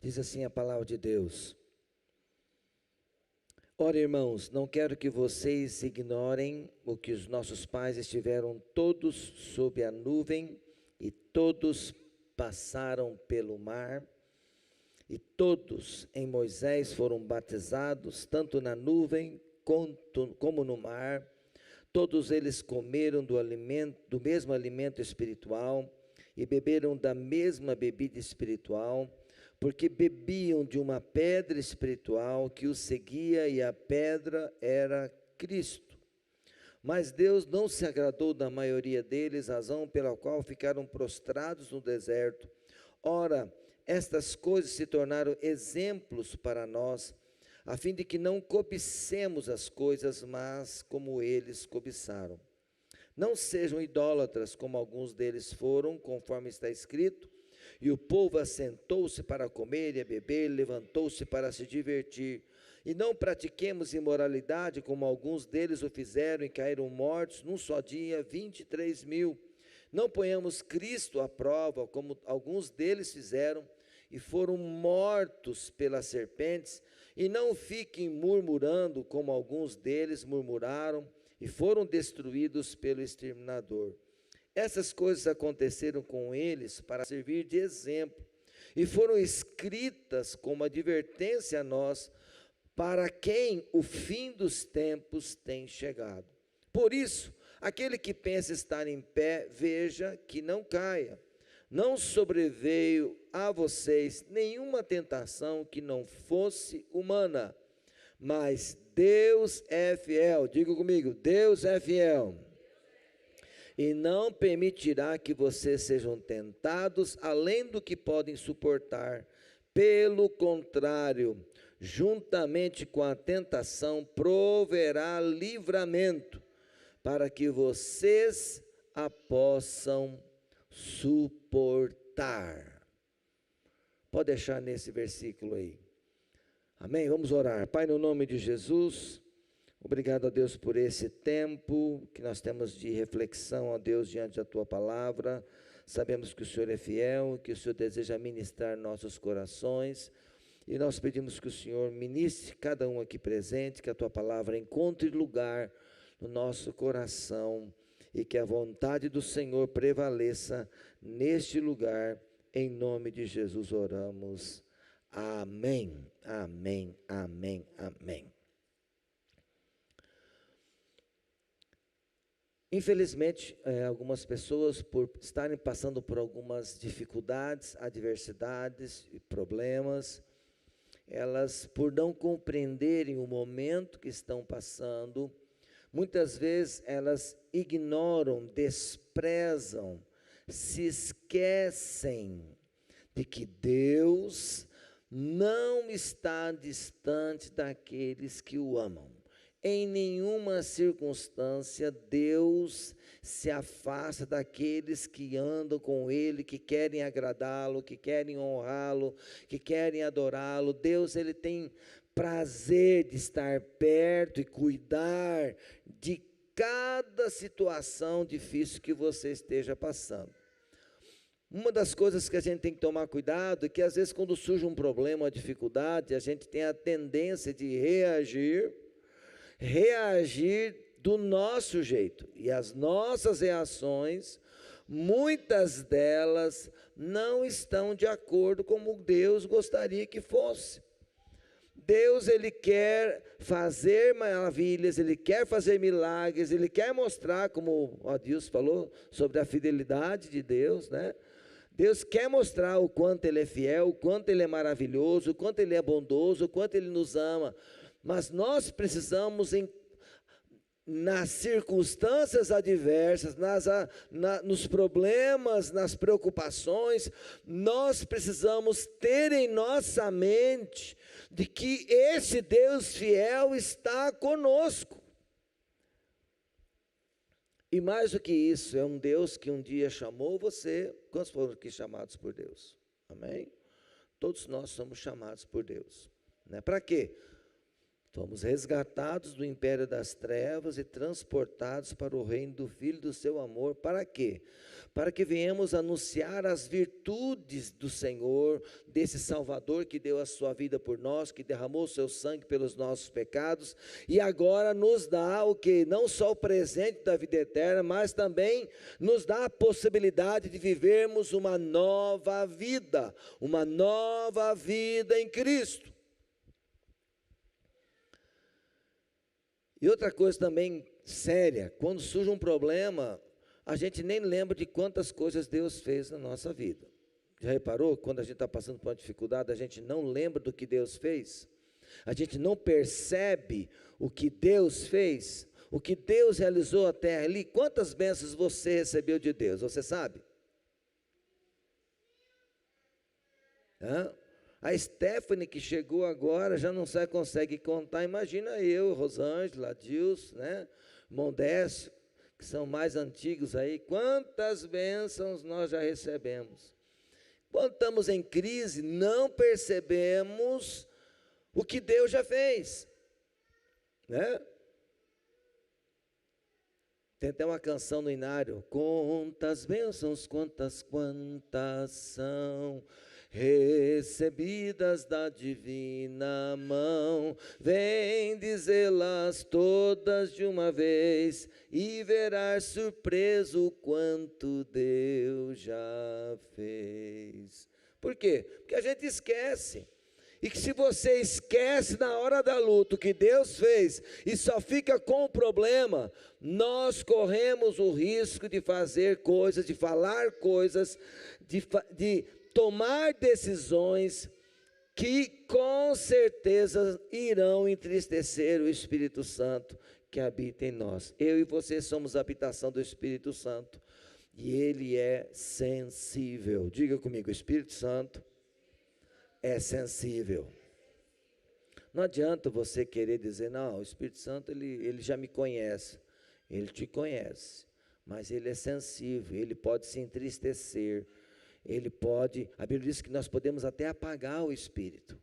Diz assim a palavra de Deus: ora, irmãos, não quero que vocês ignorem o que os nossos pais estiveram todos sob a nuvem, e todos passaram pelo mar, e todos em Moisés foram batizados, tanto na nuvem como no mar. Todos eles comeram do mesmo alimento espiritual e beberam da mesma bebida espiritual, porque bebiam de uma pedra espiritual que os seguia, e a pedra era Cristo. Mas Deus não se agradou da maioria deles, razão pela qual ficaram prostrados no deserto. Ora, estas coisas se tornaram exemplos para nós, a fim de que não cobicemos as coisas, mas como eles cobiçaram. Não sejam idólatras, como alguns deles foram, conforme está escrito: e o povo assentou-se para comer e a beber, levantou-se para se divertir. E não pratiquemos imoralidade, como alguns deles o fizeram, e caíram mortos num só dia 23.000. Não ponhamos Cristo à prova, como alguns deles fizeram, e foram mortos pelas serpentes. E não fiquem murmurando, como alguns deles murmuraram, e foram destruídos pelo exterminador. Essas coisas aconteceram com eles para servir de exemplo, e foram escritas como advertência a nós, para quem o fim dos tempos tem chegado. Por isso, aquele que pensa estar em pé, veja que não caia. Não sobreveio a vocês nenhuma tentação que não fosse humana, mas Deus é fiel. Diga comigo: Deus é fiel. E não permitirá que vocês sejam tentados além do que podem suportar. Pelo contrário, juntamente com a tentação, proverá livramento, para que vocês a possam suportar. Pode deixar nesse versículo aí. Amém? Vamos orar. Pai, no nome de Jesus, obrigado a Deus por esse tempo que nós temos de reflexão, ó Deus, diante da Tua palavra. Sabemos que o Senhor é fiel, que o Senhor deseja ministrar nossos corações, e nós pedimos que o Senhor ministre cada um aqui presente, que a Tua palavra encontre lugar no nosso coração, e que a vontade do Senhor prevaleça neste lugar. Em nome de Jesus oramos. Amém, amém, amém, amém. Infelizmente, algumas pessoas, por estarem passando por algumas dificuldades, adversidades e problemas, elas, por não compreenderem o momento que estão passando, muitas vezes elas ignoram, desprezam, se esquecem de que Deus não está distante daqueles que o amam. Em nenhuma circunstância Deus se afasta daqueles que andam com Ele, que querem agradá-lo, que querem honrá-lo, que querem adorá-lo. Deus, Ele tem prazer de estar perto e cuidar de cada situação difícil que você esteja passando. Uma das coisas que a gente tem que tomar cuidado é que às vezes quando surge um problema, uma dificuldade, a gente tem a tendência de reagir do nosso jeito, e as nossas reações, muitas delas não estão de acordo com como Deus gostaria que fosse. Deus, Ele quer fazer maravilhas, Ele quer fazer milagres, Ele quer mostrar, como o Deus falou sobre a fidelidade de Deus, né? Deus quer mostrar o quanto Ele é fiel, o quanto Ele é maravilhoso, o quanto Ele é bondoso, o quanto Ele nos ama. Mas nós precisamos, nas circunstâncias adversas, nos problemas, nas preocupações, nós precisamos ter em nossa mente de que esse Deus fiel está conosco. E mais do que isso, é um Deus que um dia chamou você. Quantos foram aqui chamados por Deus? Amém? Todos nós somos chamados por Deus, né? Para quê? Fomos resgatados do império das trevas e transportados para o reino do Filho do seu amor. Para quê? Para que venhamos anunciar as virtudes do Senhor, desse Salvador que deu a sua vida por nós, que derramou o seu sangue pelos nossos pecados, e agora nos dá o que? Não só o presente da vida eterna, mas também nos dá a possibilidade de vivermos uma nova vida em Cristo. E outra coisa também séria, quando surge um problema, a gente nem lembra de quantas coisas Deus fez na nossa vida. Já reparou? Quando a gente está passando por uma dificuldade, a gente não lembra do que Deus fez? A gente não percebe o que Deus fez? O que Deus realizou até ali? Quantas bênçãos você recebeu de Deus? Você sabe? A Stephanie, que chegou agora, já não consegue contar. Imagina eu, Rosângela, Adilson, né? Mondécio, que são mais antigos aí. Quantas bênçãos nós já recebemos. Quando estamos em crise, não percebemos o que Deus já fez, né? Tem até uma canção no Inário: quantas bênçãos, quantas são recebidas da divina mão, vem dizê-las todas de uma vez, e verás surpreso o quanto Deus já fez. Por quê? Porque a gente esquece. E que se você esquece na hora da luta o que Deus fez e só fica com o problema, nós corremos o risco de fazer coisas, de falar coisas, de tomar decisões que com certeza irão entristecer o Espírito Santo que habita em nós. Eu e você somos a habitação do Espírito Santo e ele é sensível. Diga comigo: o Espírito Santo é sensível. Não adianta você querer dizer: não, o Espírito Santo ele já me conhece. Ele te conhece, mas ele é sensível, ele pode se entristecer. Ele pode, a Bíblia diz que nós podemos até apagar o Espírito,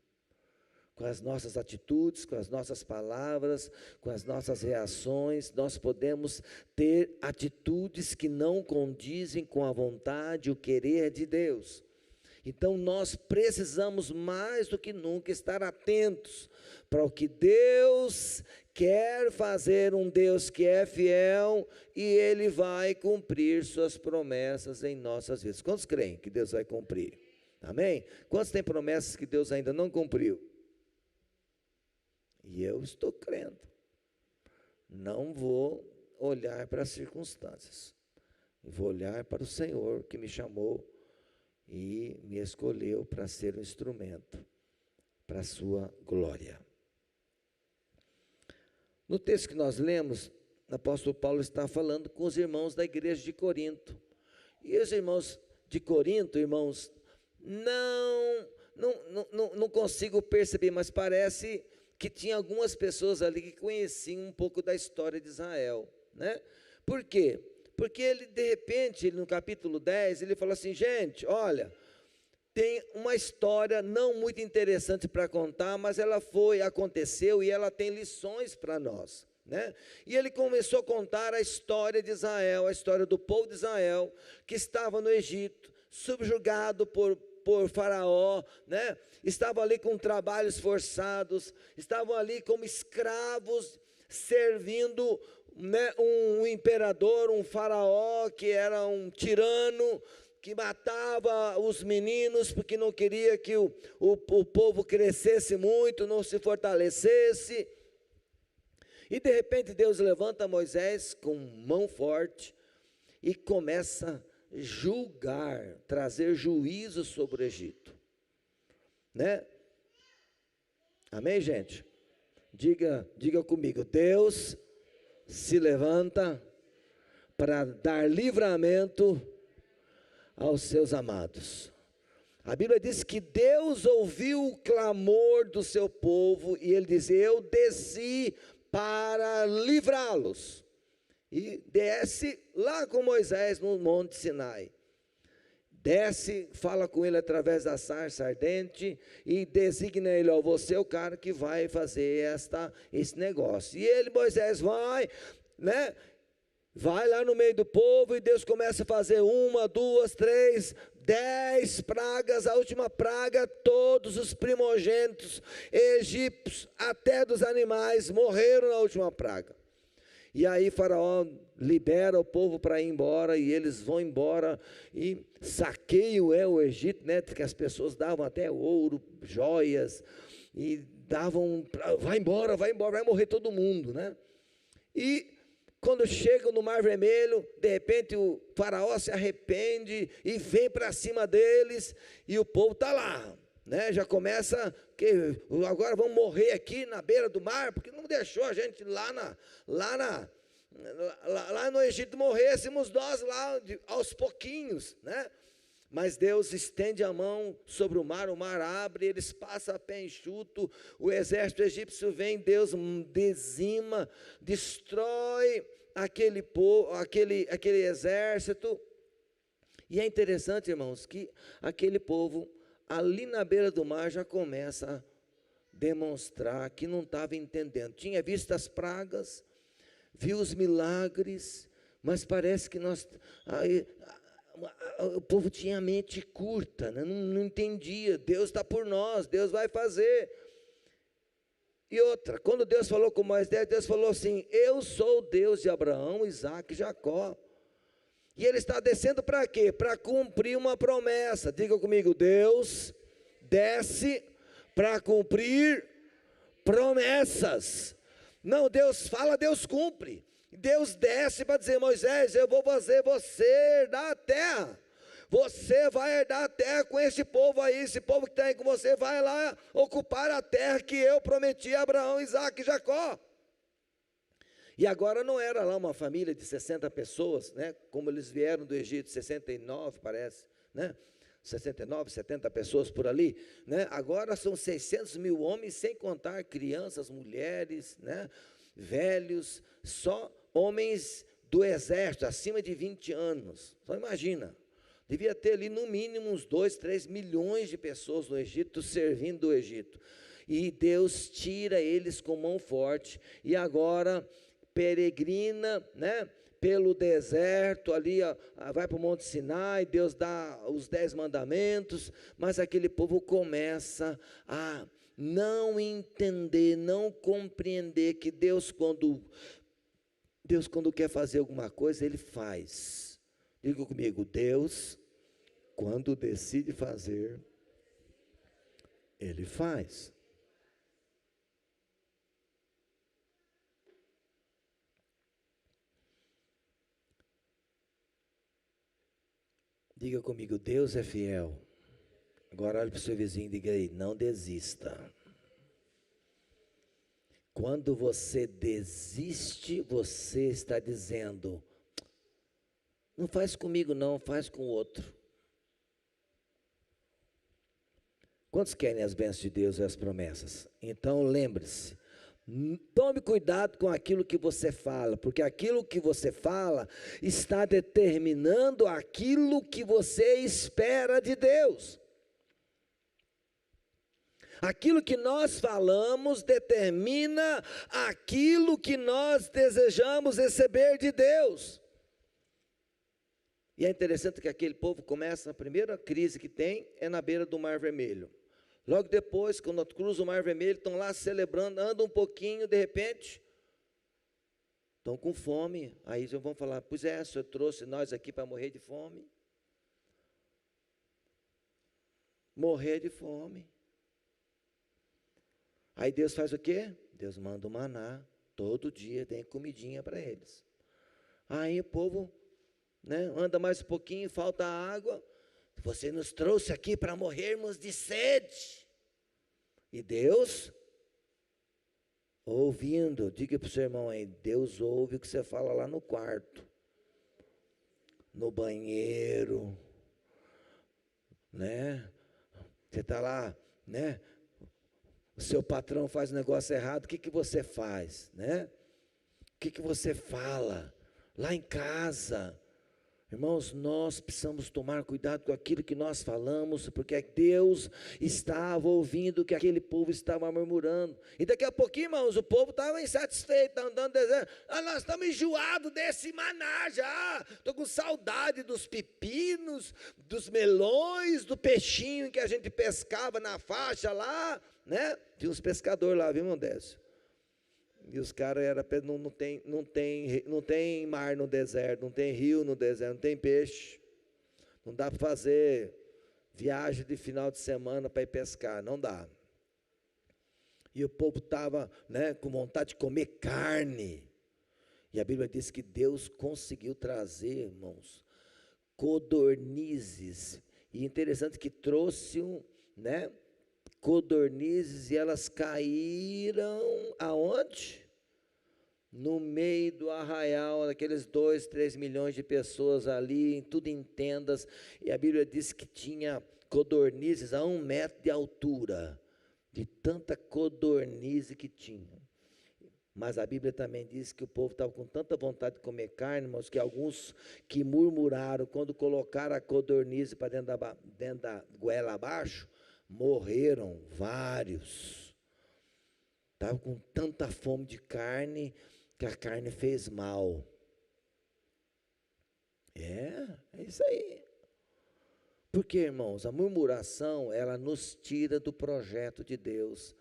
com as nossas atitudes, com as nossas palavras, com as nossas reações. Nós podemos ter atitudes que não condizem com a vontade, o querer de Deus. Então nós precisamos mais do que nunca estar atentos para o que Deus quer fazer, um Deus que é fiel e Ele vai cumprir suas promessas em nossas vidas. Quantos creem que Deus vai cumprir? Amém? Quantos têm promessas que Deus ainda não cumpriu? E eu estou crendo. Não vou olhar para as circunstâncias, vou olhar para o Senhor que me chamou e me escolheu para ser um instrumento para a sua glória. No texto que nós lemos, o apóstolo Paulo está falando com os irmãos da igreja de Corinto. E os irmãos de Corinto, irmãos, não consigo perceber, mas parece que tinha algumas pessoas ali que conheciam um pouco da história de Israel, né? Por quê? Porque ele, de repente, no capítulo 10, ele fala assim: gente, olha, tem uma história não muito interessante para contar, mas ela aconteceu e ela tem lições para nós, né? E ele começou a contar a história de Israel, a história do povo de Israel, que estava no Egito, subjugado por Faraó, né? Estavam ali com trabalhos forçados, estavam ali como escravos, servindo, né, um imperador, um Faraó, que era um tirano, que matava os meninos, porque não queria que o povo crescesse muito, não se fortalecesse. E de repente Deus levanta Moisés com mão forte e começa a julgar, trazer juízo sobre o Egito, né? Amém, gente? Diga comigo: Deus se levanta para dar livramento aos seus amados. A Bíblia diz que Deus ouviu o clamor do seu povo e ele diz: eu desci para livrá-los. E desce lá com Moisés no Monte Sinai. desce, fala com ele através da sarça ardente e designa ele, ó, você é o cara que vai fazer esse negócio. E ele, Moisés, vai, né? Vai lá no meio do povo e Deus começa a fazer 1, 2, 3, 10 pragas. A última praga, todos os primogênitos egípcios, até dos animais, morreram na última praga. E aí Faraó libera o povo para ir embora, e eles vão embora e saqueiam o Egito, né? Que as pessoas davam até ouro, joias, e davam, vai embora, vai morrer todo mundo, né? E quando chegam no Mar Vermelho, de repente o Faraó se arrepende e vem para cima deles, e o povo está lá, né? Já começa, que agora vamos morrer aqui na beira do mar, porque não deixou a gente lá no Egito morrêssemos nós lá aos pouquinhos, né? Mas Deus estende a mão sobre o mar abre, eles passam a pé enxuto, o exército egípcio vem, Deus dizima, destrói aquele exército. E é interessante, irmãos, que aquele povo, ali na beira do mar, já começa a demonstrar que não estava entendendo. Tinha visto as pragas, viu os milagres, mas parece que o povo tinha a mente curta, né? Não entendia. Deus está por nós, Deus vai fazer. E outra, quando Deus falou com Moisés, Deus falou assim: eu sou o Deus de Abraão, Isaque e Jacó. E ele está descendo para quê? Para cumprir uma promessa. Diga comigo: Deus desce para cumprir promessas. Não, Deus fala, Deus cumpre. Deus desce para dizer: Moisés, eu vou fazer você herdar a terra. Você vai herdar a terra com esse povo aí. Esse povo que está aí com você vai lá ocupar a terra que eu prometi a Abraão, Isaque e Jacó. E agora não era lá uma família de 60 pessoas, né? Como eles vieram do Egito, 69 parece, né? 69, 70 pessoas por ali, né? Agora são 600 mil homens, sem contar crianças, mulheres, né? Velhos, só homens do exército, acima de 20 anos. Só imagina, devia ter ali no mínimo uns 2, 3 milhões de pessoas no Egito, servindo o Egito. E Deus tira eles com mão forte, e agora peregrina, né? Pelo deserto, ali vai para o Monte Sinai, Deus dá os 10 mandamentos, mas aquele povo começa a não entender, não compreender que Deus quando quer fazer alguma coisa, Ele faz. Diga comigo: Deus, quando decide fazer, Ele faz. Diga comigo: Deus é fiel. Agora olhe para o seu vizinho e diga aí: não desista. Quando você desiste, você está dizendo: não faz comigo não, faz com o outro. Quantos querem as bênçãos de Deus e as promessas? Então lembre-se, tome cuidado com aquilo que você fala, porque aquilo que você fala está determinando aquilo que você espera de Deus. Aquilo que nós falamos determina aquilo que nós desejamos receber de Deus. E é interessante que aquele povo começa, a primeira crise que tem é na beira do Mar Vermelho. Logo depois, quando cruza o Mar Vermelho, estão lá celebrando, andam um pouquinho, de repente, estão com fome. Aí já vão falar: pois é, o Senhor trouxe nós aqui para morrer de fome. Morrer de fome. Aí Deus faz o quê? Deus manda o maná, todo dia tem comidinha para eles. Aí o povo, né, anda mais um pouquinho, falta água. Você nos trouxe aqui para morrermos de sede. E Deus, ouvindo, diga para o seu irmão aí: Deus ouve o que você fala lá no quarto, no banheiro, né? Você está lá, né? O seu patrão faz um negócio errado, o que você faz, né? O que você fala? Lá em casa, Irmãos, nós precisamos tomar cuidado com aquilo que nós falamos, porque Deus estava ouvindo o que aquele povo estava murmurando. E daqui a pouquinho, irmãos, o povo estava insatisfeito, estava andando no deserto. Nós estamos enjoados desse maná já. Estou com saudade dos pepinos, dos melões, do peixinho que a gente pescava na faixa lá, né? Tinha uns pescadores lá, viu, irmão Décio? E os caras não tem mar no deserto, não tem rio no deserto, não tem peixe. Não dá para fazer viagem de final de semana para ir pescar, não dá. E o povo estava, né, com vontade de comer carne. E a Bíblia diz que Deus conseguiu trazer, irmãos, codornizes. E interessante que trouxe né, codornizes, e elas caíram aonde? No meio do arraial, daqueles 2, 3 milhões de pessoas ali, tudo em tendas, e a Bíblia diz que tinha codornizes a 1 metro de altura, de tanta codornize que tinha. Mas a Bíblia também diz que o povo estava com tanta vontade de comer carne, irmãos, que alguns que murmuraram, quando colocaram a codornize para dentro da goela abaixo, morreram vários. Estavam com tanta fome de carne, que a carne fez mal. É isso aí. Porque, irmãos, a murmuração, ela nos tira do projeto de Deus.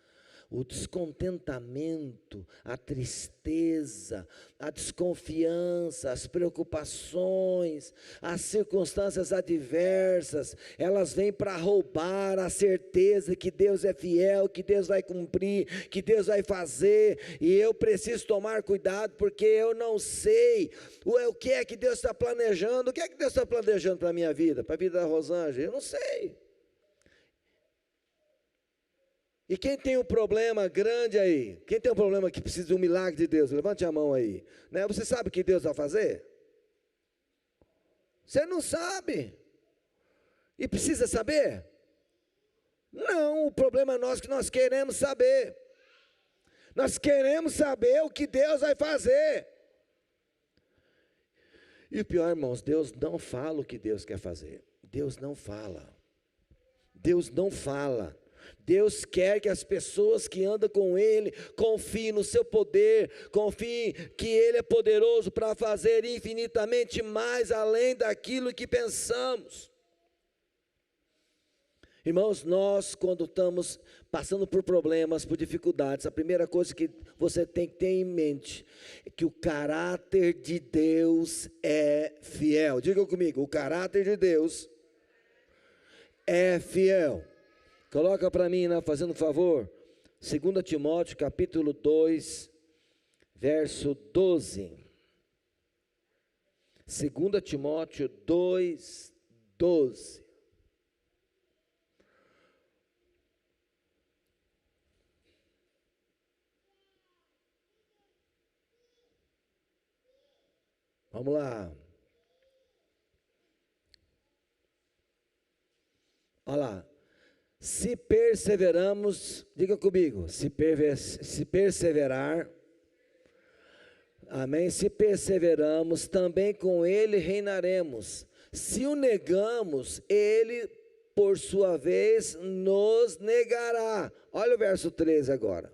O descontentamento, a tristeza, a desconfiança, as preocupações, as circunstâncias adversas, elas vêm para roubar a certeza que Deus é fiel, que Deus vai cumprir, que Deus vai fazer, e eu preciso tomar cuidado, porque eu não sei o que é que Deus está planejando. O que é que Deus está planejando para a minha vida, para a vida da Rosângela? Eu não sei. E quem tem um problema grande aí? Quem tem um problema que precisa de um milagre de Deus? Levante a mão aí. Né? Você sabe o que Deus vai fazer? Você não sabe. E precisa saber? Não, o problema é nosso, que nós queremos saber. Nós queremos saber o que Deus vai fazer. E o pior, irmãos, Deus não fala o que Deus quer fazer. Deus não fala. Deus não fala. Deus quer que as pessoas que andam com Ele confiem no seu poder, confiem que Ele é poderoso para fazer infinitamente mais além daquilo que pensamos. Irmãos, nós quando estamos passando por problemas, por dificuldades, a primeira coisa que você tem que ter em mente é que o caráter de Deus é fiel. Diga comigo, o caráter de Deus é fiel. Coloca para mim, né, fazendo um favor, 2 Timóteo capítulo 2, verso 12. 2 Timóteo 2, 12. Vamos lá. Olha lá. Se perseveramos, diga comigo, se perseverar, amém? Se perseveramos, também com Ele reinaremos. Se o negamos, Ele, por sua vez, nos negará. Olha o verso 13 agora.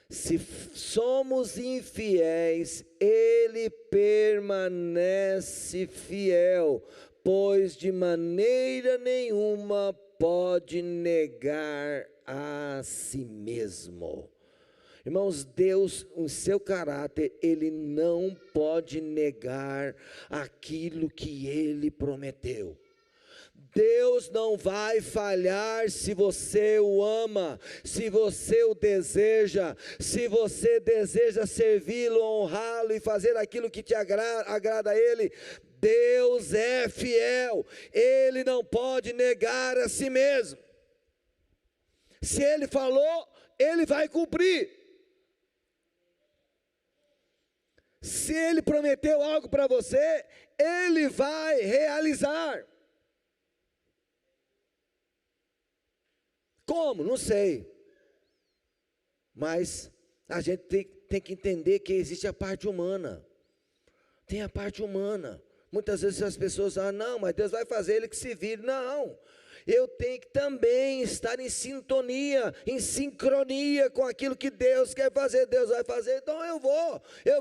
Se somos infiéis, Ele permanece fiel, pois de maneira nenhuma pode negar a si mesmo. Irmãos, Deus, o seu caráter, Ele não pode negar aquilo que Ele prometeu. Deus não vai falhar se você o ama, se você o deseja, se você deseja servi-lo, honrá-lo e fazer aquilo que te agrada a Ele. Deus é fiel, Ele não pode negar a si mesmo. Se Ele falou, Ele vai cumprir. Se Ele prometeu algo para você, Ele vai realizar. Como? Não sei. Mas a gente tem que entender que existe a parte humana. Tem a parte humana. Muitas vezes as pessoas falam, não, mas Deus vai fazer, Ele que se vire. Não, eu tenho que também estar em sintonia, em sincronia com aquilo que Deus quer fazer. Deus vai fazer, então eu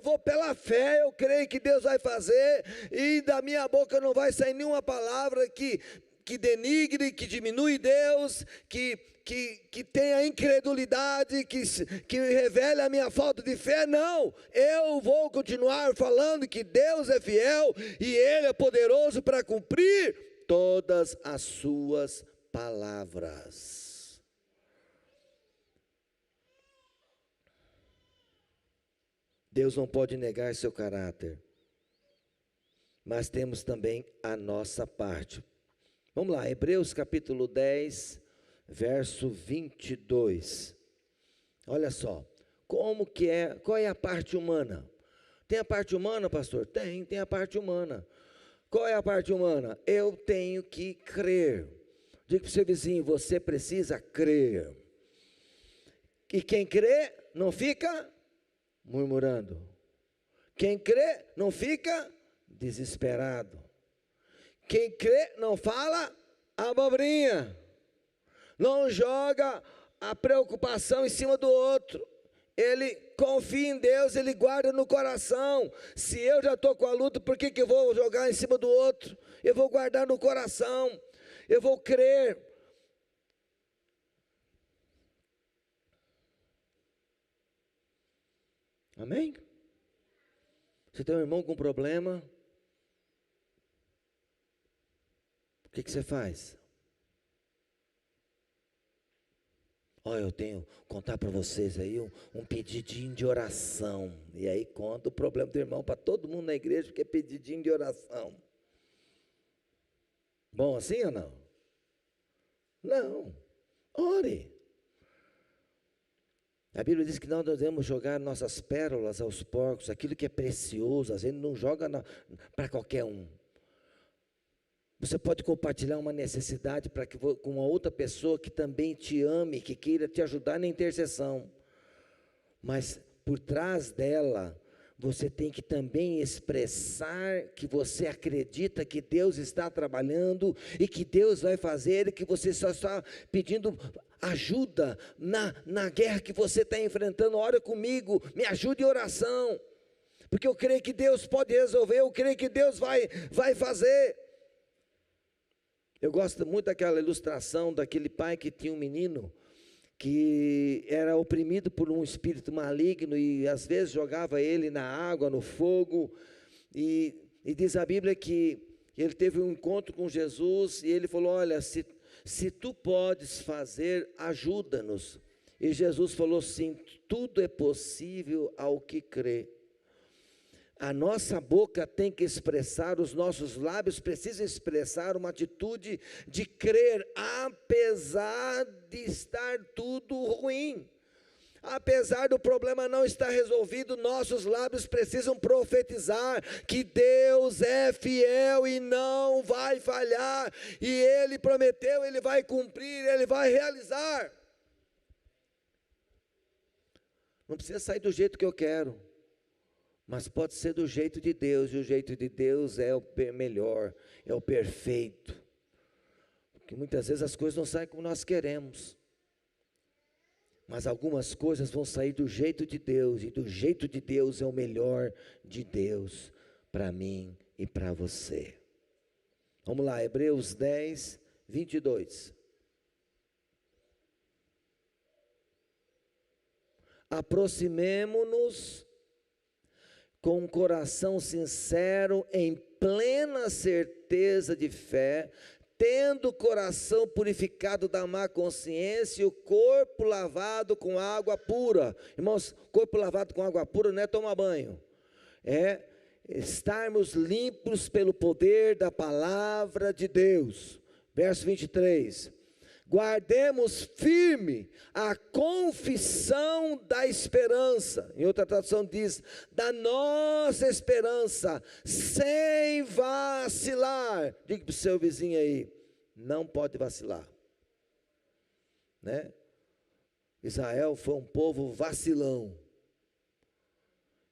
vou pela fé, eu creio que Deus vai fazer, e da minha boca não vai sair nenhuma palavra que denigre, que diminui Deus, que tenha incredulidade, que revele a minha falta de fé. Não, eu vou continuar falando que Deus é fiel e Ele é poderoso para cumprir todas as suas palavras. Deus não pode negar seu caráter, mas temos também a nossa parte. Vamos lá, Hebreus capítulo 10, verso 22. Olha só, qual é a parte humana? Tem a parte humana, pastor? Tem a parte humana. Qual é a parte humana? Eu tenho que crer. Diga para o seu vizinho, você precisa crer. E quem crê não fica murmurando. Quem crê não fica desesperado. Quem crê não fala abobrinha, não joga a preocupação em cima do outro. Ele confia em Deus, ele guarda no coração. Se eu já estou com a luta, por que eu vou jogar em cima do outro? Eu vou guardar no coração, eu vou crer. Amém? Você tem um irmão com problema, o que você faz? Olha, eu tenho que contar para vocês aí um pedidinho de oração. E aí conta o problema do irmão para todo mundo na igreja, porque é pedidinho de oração. Bom assim ou não? Não. Ore. A Bíblia diz que nós devemos jogar nossas pérolas aos porcos, aquilo que é precioso. A gente não joga para qualquer um. Você pode compartilhar uma necessidade com uma outra pessoa que também te ame, que queira te ajudar na intercessão. Mas por trás dela, você tem que também expressar que você acredita que Deus está trabalhando e que Deus vai fazer, e que você só está pedindo ajuda na guerra que você está enfrentando. Ora comigo, me ajude em oração, porque eu creio que Deus pode resolver, eu creio que Deus vai fazer. Eu gosto muito daquela ilustração daquele pai que tinha um menino que era oprimido por um espírito maligno e às vezes jogava ele na água, no fogo, e diz a Bíblia que ele teve um encontro com Jesus e ele falou, olha, se tu podes fazer, ajuda-nos. E Jesus falou assim, tudo é possível ao que crê. A nossa boca tem que expressar, os nossos lábios precisam expressar uma atitude de crer, apesar de estar tudo ruim. Apesar do problema não estar resolvido, nossos lábios precisam profetizar que Deus é fiel e não vai falhar. E Ele prometeu, Ele vai cumprir, Ele vai realizar. Não precisa sair do jeito que eu quero, mas pode ser do jeito de Deus, e o jeito de Deus é o melhor, é o perfeito. Porque muitas vezes as coisas não saem como nós queremos, mas algumas coisas vão sair do jeito de Deus, e do jeito de Deus é o melhor de Deus para mim e para você. Vamos lá, Hebreus 10, 22. Aproximemo-nos com um coração sincero, em plena certeza de fé, tendo o coração purificado da má consciência e o corpo lavado com água pura. Irmãos, corpo lavado com água pura não é tomar banho, é estarmos limpos pelo poder da palavra de Deus. Verso 23. Guardemos firme a confissão da esperança. Em outra tradução diz, da nossa esperança, sem vacilar. Diga para o seu vizinho aí, não pode vacilar, né? Israel foi um povo vacilão.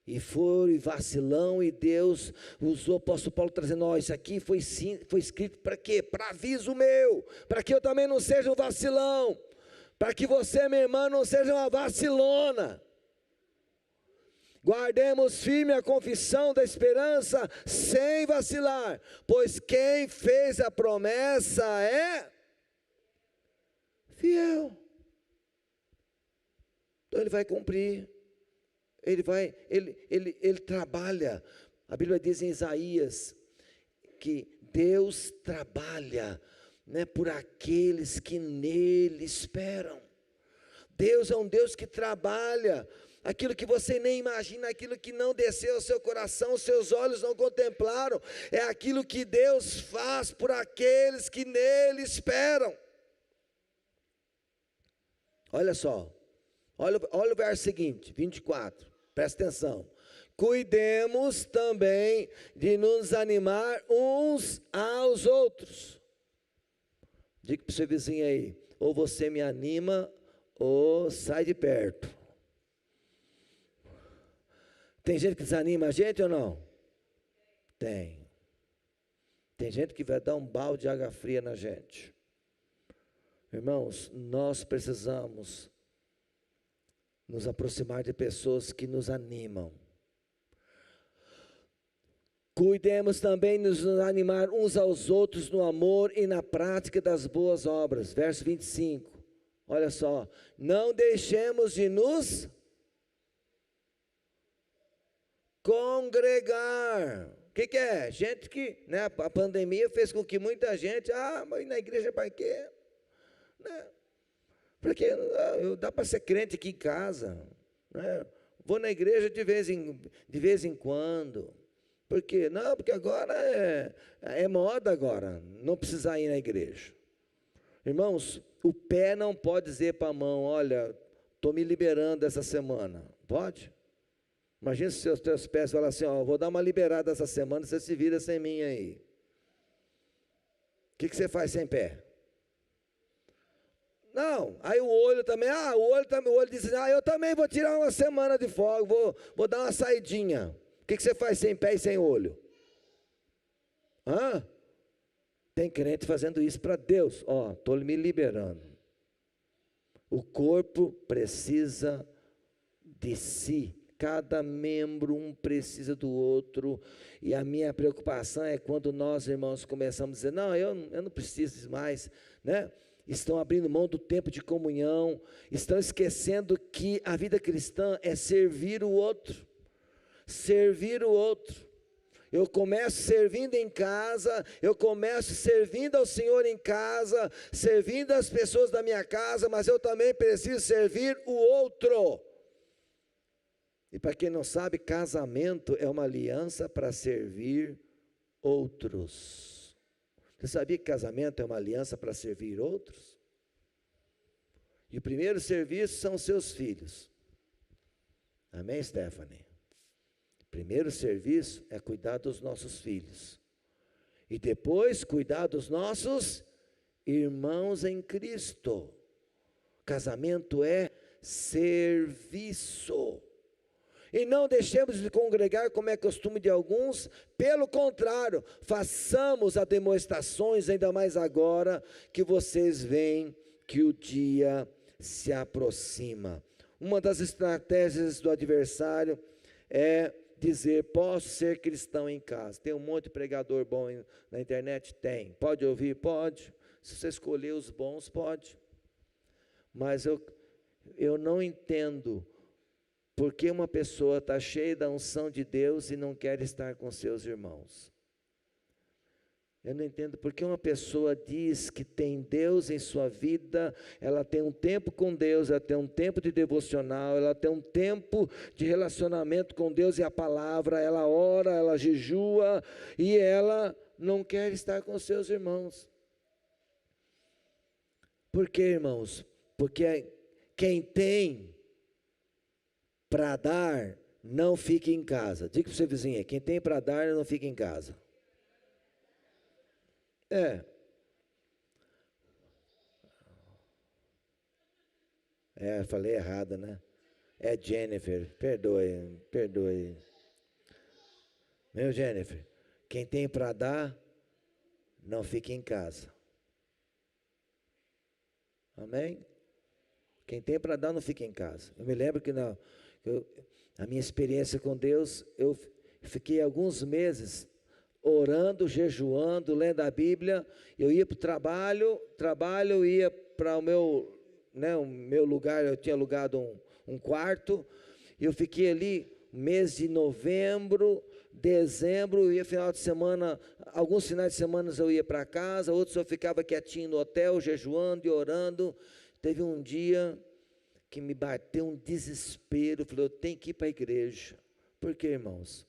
e foi vacilão, e Deus usou o apóstolo Paulo trazendo, ó, isso aqui foi escrito para quê? Para aviso meu, para que eu também não seja um vacilão, para que você, minha irmã, não seja uma vacilona. Guardemos firme a confissão da esperança sem vacilar, pois quem fez a promessa é fiel. Então ele vai cumprir. Ele trabalha. A Bíblia diz em Isaías que Deus trabalha, né, por aqueles que nele esperam. Deus é um Deus que trabalha aquilo que você nem imagina, aquilo que não desceu ao seu coração, os seus olhos não contemplaram, é aquilo que Deus faz por aqueles que nele esperam. Olha só, olha o verso seguinte, 24, presta atenção. Cuidemos também de nos animar uns aos outros. Diga para o seu vizinho aí, ou você me anima, ou sai de perto. Tem gente que desanima a gente ou não? Tem. Tem gente que vai dar um balde de água fria na gente. Irmãos, nós precisamos nos aproximar de pessoas que nos animam. Cuidemos também de nos animar uns aos outros no amor e na prática das boas obras. Verso 25. Olha só. Não deixemos de nos congregar. O que é? Gente que, né, a pandemia fez com que muita gente, mas na igreja para quê? Né? Porque dá para ser crente aqui em casa, né? Vou na igreja de vez em quando. Por quê? Não, porque agora é moda agora, não precisar ir na igreja. Irmãos, o pé não pode dizer para a mão, olha, estou me liberando essa semana. Pode? Imagina se os teus pés falam assim, ó, vou dar uma liberada essa semana, você se vira sem mim aí. O que você faz sem pé? Não, aí o olho também, o olho diz assim, eu também vou tirar uma semana de folga, vou dar uma saidinha. O que você faz sem pé e sem olho? Tem crente fazendo isso para Deus, estou me liberando. O corpo precisa de si. Cada membro, um precisa do outro, e a minha preocupação é quando nós, irmãos, começamos a dizer, não, eu não preciso mais, né? Estão abrindo mão do tempo de comunhão, estão esquecendo que a vida cristã é servir o outro, servir o outro. Eu começo servindo em casa, eu começo servindo ao Senhor em casa, servindo as pessoas da minha casa, mas eu também preciso servir o outro. E para quem não sabe, casamento é uma aliança para servir outros. Você sabia que casamento é uma aliança para servir outros? E o primeiro serviço são os seus filhos. Amém, Stephanie? O primeiro serviço é cuidar dos nossos filhos. E depois cuidar dos nossos irmãos em Cristo. Casamento é serviço. E não deixemos de congregar como é costume de alguns, pelo contrário, façamos as demonstrações, ainda mais agora que vocês veem que o dia se aproxima. Uma das estratégias do adversário é dizer, posso ser cristão em casa. Tem um monte de pregador bom na internet? Tem. Pode ouvir? Pode. Se você escolher os bons, pode. Mas eu não entendo porque uma pessoa está cheia da unção de Deus e não quer estar com seus irmãos. Eu não entendo porque uma pessoa diz que tem Deus em sua vida, ela tem um tempo com Deus, ela tem um tempo de devocional, ela tem um tempo de relacionamento com Deus e a palavra, ela ora, ela jejua e ela não quer estar com seus irmãos. Por quê, irmãos? Porque quem tem para dar, não fique em casa. Diga para o seu vizinho, quem tem para dar, não fica em casa. Falei errado, né? É Jennifer, perdoe, perdoe. Meu Jennifer, quem tem para dar, não fica em casa. Amém? Quem tem para dar, não fica em casa. Eu me lembro que a minha experiência com Deus, eu fiquei alguns meses orando, jejuando, lendo a Bíblia. Eu ia para o trabalho, eu ia para o meu lugar, eu tinha alugado um quarto, e eu fiquei ali, mês de novembro, dezembro, eu ia final de semana, alguns finais de semana eu ia para casa, outros eu ficava quietinho no hotel, jejuando e orando. Teve um dia que me bateu um desespero, eu falei, eu tenho que ir para a igreja. Por quê, irmãos?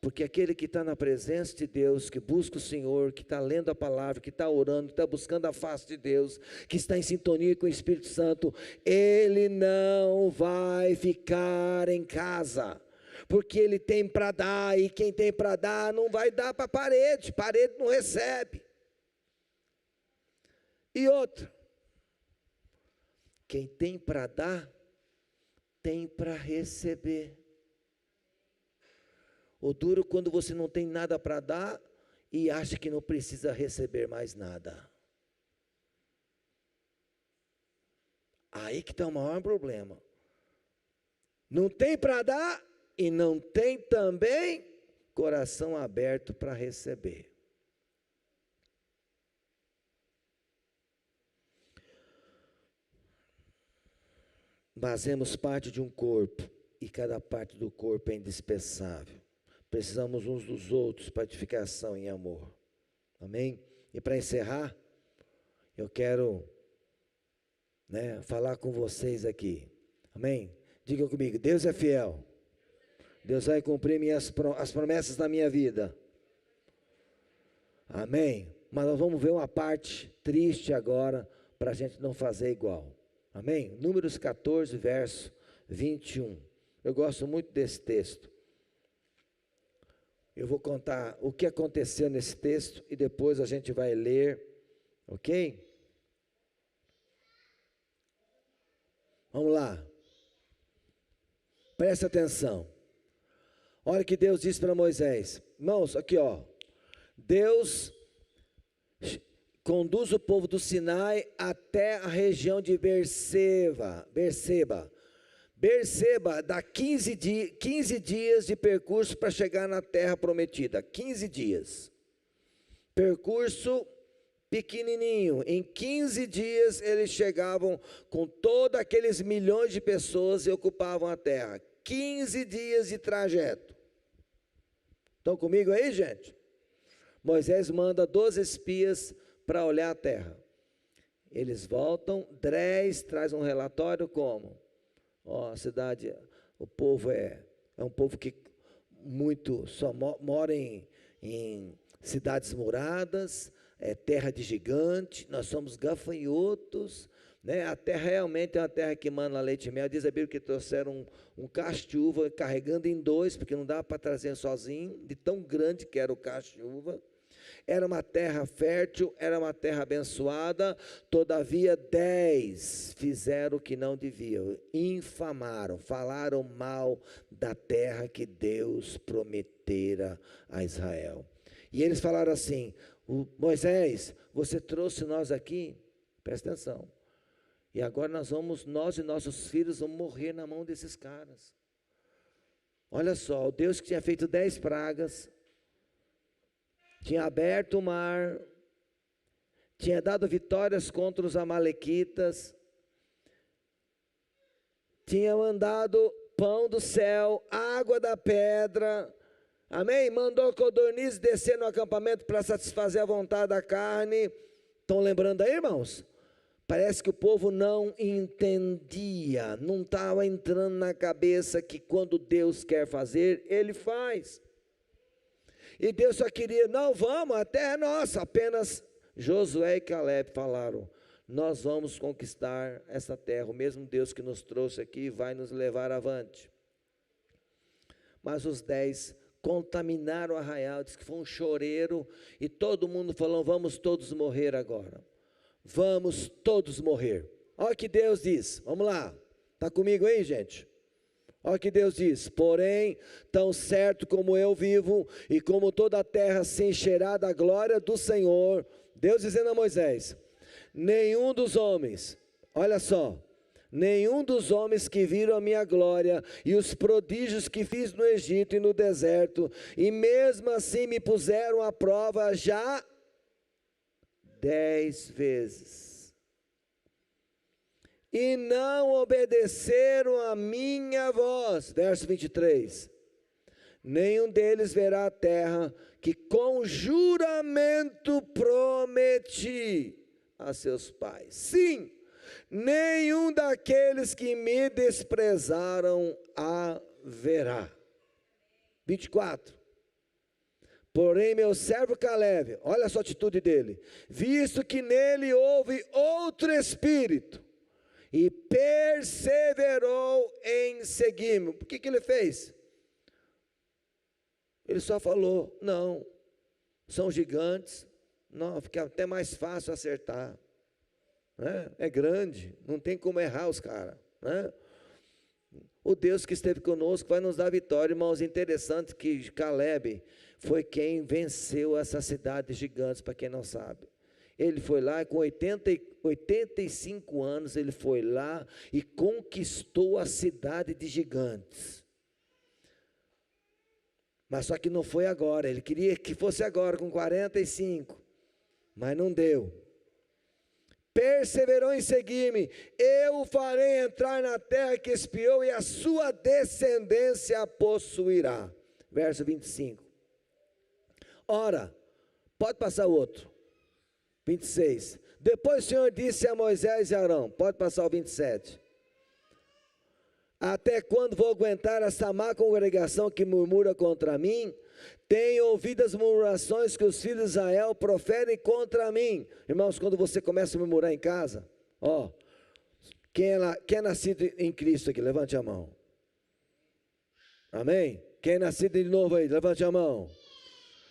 Porque aquele que está na presença de Deus, que busca o Senhor, que está lendo a palavra, que está orando, que está buscando a face de Deus, que está em sintonia com o Espírito Santo, ele não vai ficar em casa, porque ele tem para dar, e quem tem para dar não vai dar para a parede não recebe. E outra, quem tem para dar, tem para receber. O duro quando você não tem nada para dar e acha que não precisa receber mais nada. Aí que está o maior problema. Não tem para dar e não tem também coração aberto para receber. Fazemos parte de um corpo e cada parte do corpo é indispensável. Precisamos uns dos outros para edificação em amor. Amém? E para encerrar, eu quero falar com vocês aqui. Amém? Diga comigo, Deus é fiel. Deus vai cumprir as promessas da minha vida. Amém? Mas nós vamos ver uma parte triste agora, para a gente não fazer igual. Amém? Números 14, verso 21. Eu gosto muito desse texto. Eu vou contar o que aconteceu nesse texto e depois a gente vai ler, ok? Vamos lá. Presta atenção. Olha o que Deus disse para Moisés. Irmãos, aqui ó. Deus conduz o povo do Sinai até a região de Berseba. Berseba dá 15 dias de percurso para chegar na terra prometida. 15 dias. Percurso pequenininho. Em 15 dias eles chegavam com todos aqueles milhões de pessoas e ocupavam a terra. 15 dias de trajeto. Estão comigo aí, gente? Moisés manda 12 espias para olhar a terra. Eles voltam, 10 traz um relatório como? A cidade, o povo é um povo que só mora em cidades muradas, é terra de gigante, nós somos gafanhotos, a terra realmente é uma terra que mana leite e mel. Diz a Bíblia que trouxeram um cacho de uva carregando em 2, porque não dava para trazer sozinho, de tão grande que era o cacho de uva. Era uma terra fértil, era uma terra abençoada, todavia 10 fizeram o que não deviam, infamaram, falaram mal da terra que Deus prometera a Israel. E eles falaram assim, Moisés, você trouxe nós aqui, presta atenção, e agora nós e nossos filhos vamos morrer na mão desses caras. Olha só, o Deus que tinha feito 10 pragas, tinha aberto o mar, tinha dado vitórias contra os amalequitas, tinha mandado pão do céu, água da pedra, amém? Mandou codornizes descer no acampamento para satisfazer a vontade da carne. Estão lembrando aí, irmãos? Parece que o povo não entendia, não estava entrando na cabeça que quando Deus quer fazer, Ele faz. E Deus só queria, não vamos, a terra é nossa. Apenas Josué e Caleb falaram, nós vamos conquistar essa terra, o mesmo Deus que nos trouxe aqui vai nos levar avante. Mas os 10 contaminaram o arraial, diz que foi um choreiro, e todo mundo falou, vamos todos morrer agora. Vamos todos morrer. Olha o que Deus diz, vamos lá, está comigo aí, gente? Olha o que Deus diz: porém, tão certo como eu vivo, e como toda a terra se encherá da glória do Senhor, Deus dizendo a Moisés, nenhum dos homens, olha só, nenhum dos homens que viram a minha glória, e os prodígios que fiz no Egito e no deserto, e mesmo assim me puseram à prova já 10 vezes. E não obedeceram a minha voz, verso 23, nenhum deles verá a terra que com juramento prometi a seus pais. Sim, nenhum daqueles que me desprezaram a verá. 24, porém meu servo Caleb, olha só a atitude dele, visto que nele houve outro espírito, e perseverou em seguir-me. O que ele fez? Ele só falou, não, são gigantes, não, fica até mais fácil acertar, né? É grande, não tem como errar os caras, né? O Deus que esteve conosco vai nos dar vitória, irmãos. Interessante que Caleb foi quem venceu essa cidade de gigantes, para quem não sabe. Ele foi lá com 85 anos, ele foi lá e conquistou a cidade de gigantes. Mas só que não foi agora, ele queria que fosse agora, com 45, mas não deu. Perseverou em seguir-me, eu o farei entrar na terra que espiou, e a sua descendência a possuirá. Verso 25. Ora, pode passar o outro. 26, depois o Senhor disse a Moisés e Arão, pode passar o 27, até quando vou aguentar essa má congregação que murmura contra mim? Tenho ouvido as murmurações que os filhos de Israel proferem contra mim. Irmãos, quando você começa a murmurar em casa, ó, quem é nascido em Cristo aqui, levante a mão. Amém? Quem é nascido de novo aí, levante a mão.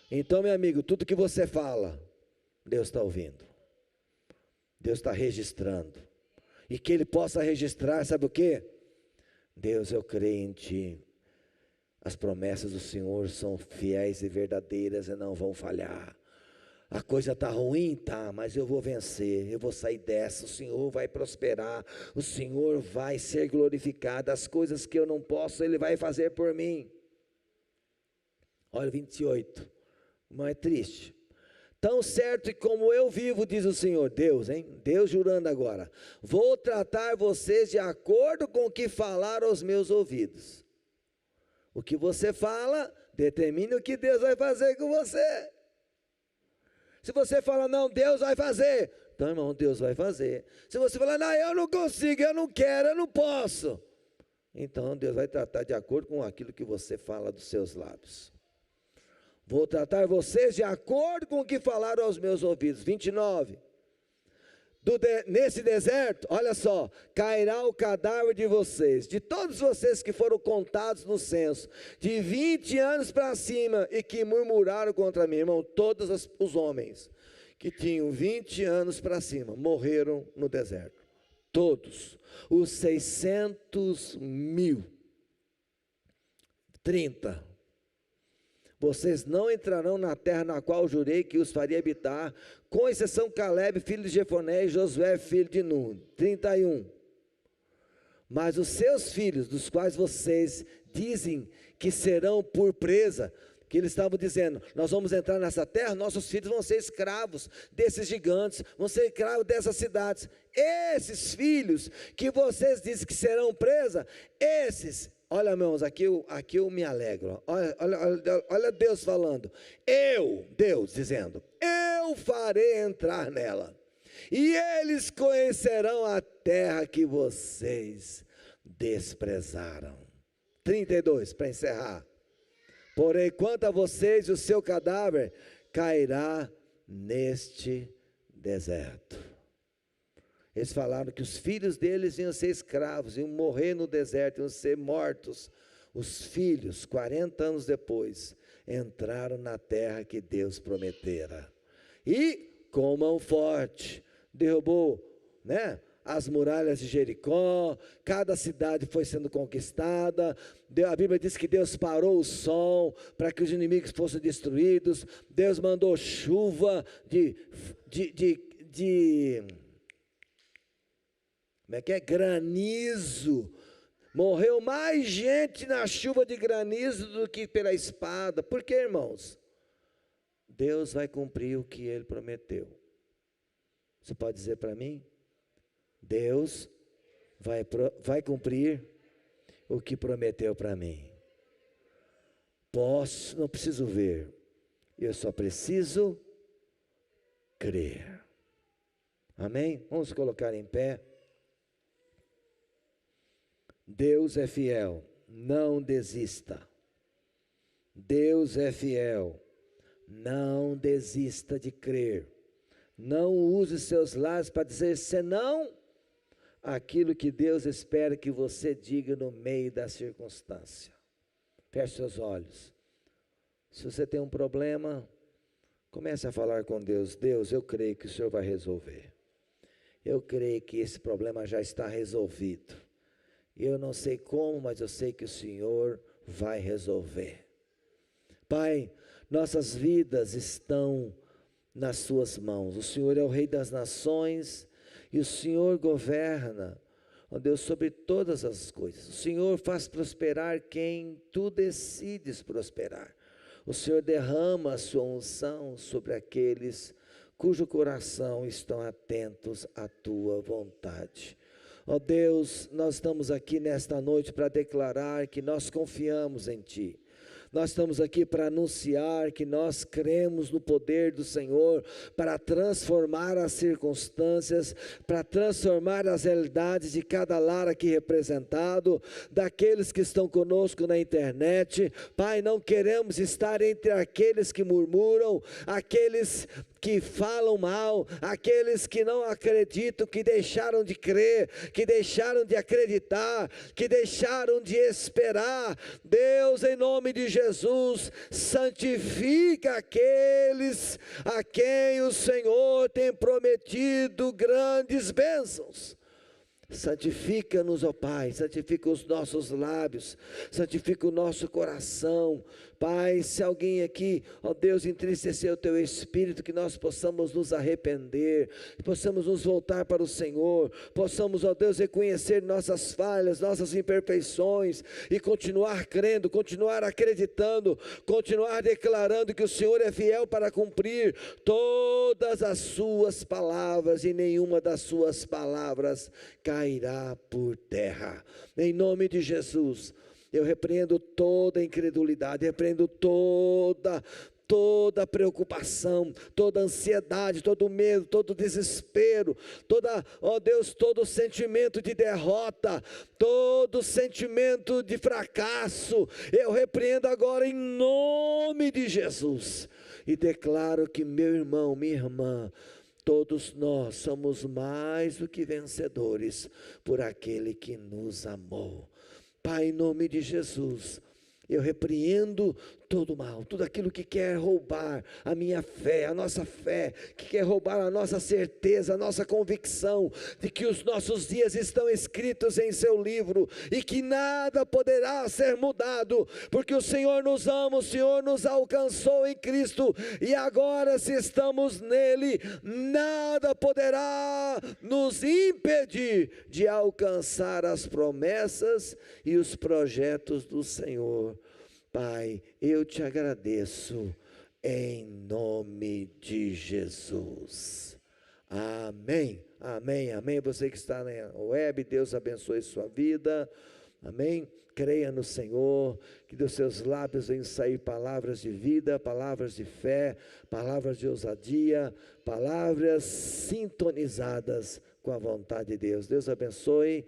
Então, meu amigo, tudo que você fala, Deus está ouvindo, Deus está registrando, e que Ele possa registrar, sabe o que? Deus, eu creio em Ti, as promessas do Senhor são fiéis e verdadeiras e não vão falhar. A coisa está ruim, tá, mas eu vou vencer, eu vou sair dessa, o Senhor vai prosperar, o Senhor vai ser glorificado, as coisas que eu não posso, Ele vai fazer por mim. Olha 28, não é triste? Tão certo como eu vivo, diz o Senhor, Deus, hein? Deus jurando agora, vou tratar vocês de acordo com o que falaram aos meus ouvidos. O que você fala, determina o que Deus vai fazer com você. Se você fala, não, Deus vai fazer, então, irmão, Deus vai fazer. Se você falar, não, eu não consigo, eu não quero, eu não posso, então Deus vai tratar de acordo com aquilo que você fala dos seus lábios. Vou tratar vocês de acordo com o que falaram aos meus ouvidos. 29. Nesse deserto, olha só, cairá o cadáver de vocês, de todos vocês que foram contados no censo, de 20 anos para cima, e que murmuraram contra mim. Irmão, todos os homens que tinham 20 anos para cima, morreram no deserto. Todos. Os 600.000. 30. Vocês não entrarão na terra na qual jurei que os faria habitar, com exceção Caleb, filho de Jefoné, e Josué, filho de Nun. 31. Mas os seus filhos, dos quais vocês dizem que serão por presa, que eles estavam dizendo, nós vamos entrar nessa terra, nossos filhos vão ser escravos desses gigantes, vão ser escravos dessas cidades. Esses filhos que vocês dizem que serão presa, esses... Olha, irmãos, aqui eu me alegro. Olha Deus falando. Deus dizendo, eu farei entrar nela, e eles conhecerão a terra que vocês desprezaram. 32, para encerrar. Porém, quanto a vocês, o seu cadáver cairá neste deserto. Eles falaram que os filhos deles iam ser escravos, iam morrer no deserto, iam ser mortos. Os filhos, 40 anos depois, entraram na terra que Deus prometera. E, com mão forte, derrubou, né, as muralhas de Jericó, cada cidade foi sendo conquistada. A Bíblia diz que Deus parou o sol para que os inimigos fossem destruídos. Deus mandou chuva como é que é? Granizo. Morreu mais gente na chuva de granizo do que pela espada. Por quê, irmãos? Deus vai cumprir o que Ele prometeu. Você pode dizer para mim? Deus vai cumprir o que prometeu para mim. Não preciso ver, eu só preciso crer. Amém? Vamos colocar em pé. Deus é fiel, não desista. Deus é fiel, não desista de crer. Não use seus lábios para dizer senão aquilo que Deus espera que você diga no meio da circunstância. Feche seus olhos. Se você tem um problema, comece a falar com Deus. Deus, eu creio que o Senhor vai resolver. Eu creio que esse problema já está resolvido. Eu não sei como, mas eu sei que o Senhor vai resolver. Pai, nossas vidas estão nas suas mãos. O Senhor é o Rei das nações e o Senhor governa, ó Deus, sobre todas as coisas. O Senhor faz prosperar quem tu decides prosperar. O Senhor derrama a sua unção sobre aqueles cujo coração estão atentos à tua vontade. Ó Deus, nós estamos aqui nesta noite para declarar que nós confiamos em Ti. Nós estamos aqui para anunciar que nós cremos no poder do Senhor para transformar as circunstâncias, para transformar as realidades de cada lar aqui representado, daqueles que estão conosco na internet. Pai, não queremos estar entre aqueles que murmuram, aqueles que falam mal, aqueles que não acreditam, que deixaram de crer, que deixaram de acreditar, que deixaram de esperar. Deus, em nome de Jesus, santifica aqueles a quem o Senhor tem prometido grandes bênçãos. Santifica-nos, ó Pai, santifica os nossos lábios, santifica o nosso coração. Pai, se alguém aqui, ó Deus, entristeceu o teu espírito, que nós possamos nos arrepender, que possamos nos voltar para o Senhor, possamos, ó Deus, reconhecer nossas falhas, nossas imperfeições e continuar crendo, continuar acreditando, continuar declarando que o Senhor é fiel para cumprir todas as suas palavras e nenhuma das suas palavras cairá por terra. Em nome de Jesus, eu repreendo toda incredulidade, repreendo toda preocupação, toda ansiedade, todo medo, todo desespero, ó Deus, todo sentimento de derrota, todo sentimento de fracasso, eu repreendo agora em nome de Jesus, e declaro que meu irmão, minha irmã, todos nós somos mais do que vencedores por aquele que nos amou. Pai, em nome de Jesus, eu repreendo todo mal, tudo aquilo que quer roubar a minha fé, a nossa fé, que quer roubar a nossa certeza, a nossa convicção de que os nossos dias estão escritos em seu livro e que nada poderá ser mudado, porque o Senhor nos ama, o Senhor nos alcançou em Cristo e agora, se estamos nele, nada poderá nos impedir de alcançar as promessas e os projetos do Senhor. Pai, eu te agradeço em nome de Jesus. Amém, amém, amém. Você que está na web, Deus abençoe sua vida. Amém. Creia no Senhor, que dos seus lábios venham sair palavras de vida, palavras de fé, palavras de ousadia, palavras sintonizadas com a vontade de Deus. Deus abençoe.